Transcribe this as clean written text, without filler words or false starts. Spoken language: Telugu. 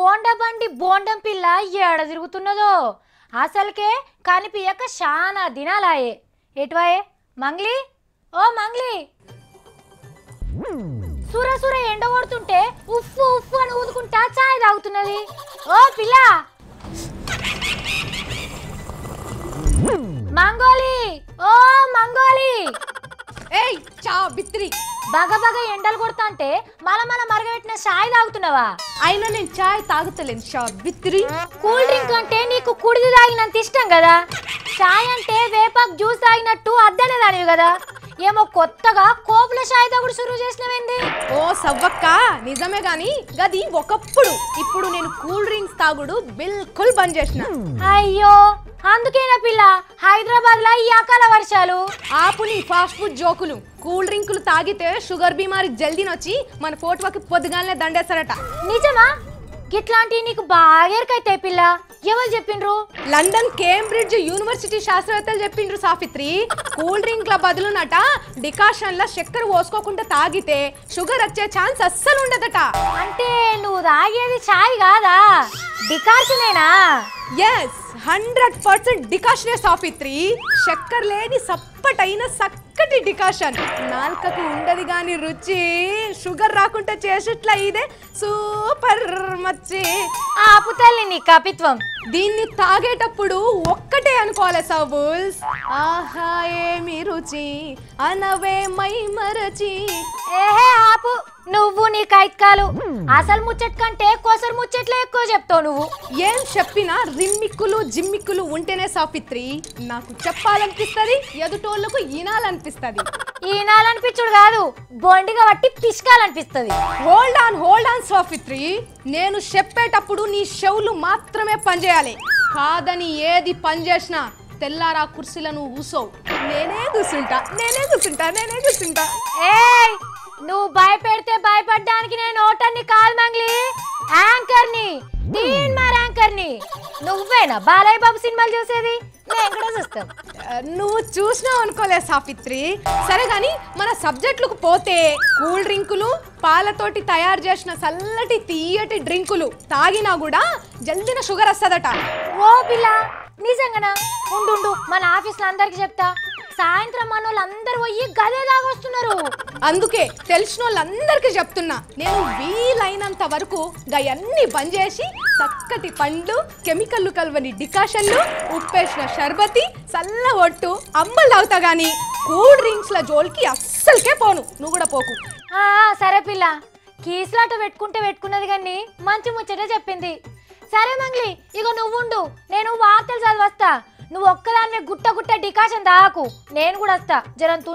ఓండ బండి బోండం పిల్ల ఏడ తిరుగుతున్నదో అసలుకే కనిపియక శానా దినాలాయే. ఎటువాయే మంగ్లీ? ఓ మంగ్లీ, సుర సుర ఎండ కొడుతుంటే ఉఫ్ఫు ఉఫ్ఫు అని ఊదుకుంటా చాయ్ తాగుతున్నది. ఓ పిల్ల మంగోలి, ఓ మంగోలి. ఏయ్ చా బిత్రి, బగ బగ ఎండలు కొడతాంటే మల మరగబెట్టిన చాయ్ తాగుతున్నావా? అయినా నేను చాయ్ తాగుతలేను షా బిత్రి. కూల్ డ్రింక్ అంటే నీకు కుడిది తాగినంత ఇష్టం కదా, చాయ్ అంటే వేపాకు జ్యూస్ తాగినట్టు అద్దనే దానివి కదా. ఏమో కొత్తగా కోపుల చాయ్ తాగుడు సురువు చేసినవేంది? ఓ సవ్వక్క, నిజమే గాని గది ఒకప్పుడు. ఇప్పుడు నేను కూల్ డ్రింక్స్ తాగుడు బిల్కుల్ బంద్ చేసిన. అయ్యో అందుకేనా పిల్ల హైదరాబాద్ లో ఈ అకాల వర్షాలు? ఆపు నీ ఫాస్ట్ ఫుడ్ జోకులు. కూల్ డ్రింకులు తాగితే షుగర్ బీమారి జల్దీనొచ్చి మన ఫోటోకి పొద్దుగాలనే దండేస్తారట. నిజమా? ఇట్లాంటివి నీకు బాగా ఎరకైతే పిల్ల. ఎవరు చెప్పిండ్రు? లండన్ కేంబ్రిడ్జ్ యూనివర్సిటీ శాస్త్రవేత్తలు చెప్పిండ్రు సాఫిత్రి. కూల్ డ్రింక్ల బదులునట డికాషన్ ల చక్కెర పోసుకోకుండా తాగితే షుగర్ వచ్చే ఛాన్స్ అస్సలు ఉండదట. అంటే నువ్వు తాగేది చాయ్ కాదా, డికాషనేనా? ఎస్, 100% డికాషనే సాఫిత్రి. చక్కెర లేని సప్పటైన చక్కటి డికాషన్. నాలుకకు ఉండదు గాని రుచి, షుగర్ రాకుండా చేసేట్లా ఇదే సూపర్ మచ్చి. ఆపు తల్లి నీ కపిత్వం. దీన్ని తాగేటప్పుడు ఒక్కటే అనుకోవాలి సబుల్స్, ఆహా ఏమి రుచి అనవే మై మరచి. ఏహే ఆపు, నువ్వు నీ కైత్కాలు. అసలు ముచ్చట్ కంటే కొసరు ముచ్చట్లే ఎక్కువ చెప్తావు నువ్వు. ఏం చెప్పినా రిమ్మిక్కులు జిమ్మిక్కులు ఉంటేనే సాఫిత్రి నాకు చెప్పాలనిపిస్తుంది, ఎదుటోళ్లకు ఈనాలనిపిస్తుంది. ఈనాలనిపించుడు కాదు, బొండిగా బట్టి పిసుకాలనిపిస్తుంది. హోల్డ్ ఆన్ సాఫిత్రి, నేను చెప్పేటప్పుడు నీ చెవులు మాత్రమే పనిచేయాలి. కాదని ఏది పని చేసినా తెల్లారా కుర్చీలను ఊసోవు. నేనే కూర్చుంటా. ఏయ్ నువ్వు భయపెడితే భయపడ్డానికి నేను ఓటర్ని కాదు మంగ్లీ, యాంకర్ని, తీన్మార్ యాంకర్ని. నువ్వేనా బాలయ్య బాబు సినిమాలు చూసేది? నేను కూడా చూస్తాను. నువ్వు చూసినావు అనుకోలే సాఫిత్రి. సరే గాని మన సబ్జెక్టులకు పోతే, కూల్ డ్రింకులు, పాలతోటి తయారు చేసిన చల్లటి తీయటి డ్రింకులు తాగినా కూడా జల్దిన షుగర్ వస్తుందట. ఓ పిల్ల నిజంగానా? ఉండు మన ఆఫీస్ లో అందరికి చెప్తా. సాయంత్రం మన వాళ్ళందరూ పోయి గదే దాగొస్తున్నారు. అందుకే తెలిసిన వాళ్ళందరికీ చెప్తున్నా, నేను వీలైనంత వరకు గయన్ని బంద్ చేసి చక్కటి పండ్లు, కెమికల్లు కలవని డికాషన్లు, ఉప్పేసిన షర్బతి, చల్ల ఒట్టు అమ్మలు తాగుతా గానీ కూల్ డ్రింక్స్ ల జోలికి అస్సలకే పోను. నువ్వు కూడా పోకు. సరే పిల్ల, కీసులాట పెట్టుకున్నది కానీ మంచి ముచ్చట చెప్పింది. సరే మంగ్లీ, ఇక నువ్వుండు, నేను వార్తలు చదివస్తా. నువ్వు ఒక్కదాన్ని గుట్ట డికాషన్ తాకు, నేను కూడా వస్తా జరంతు.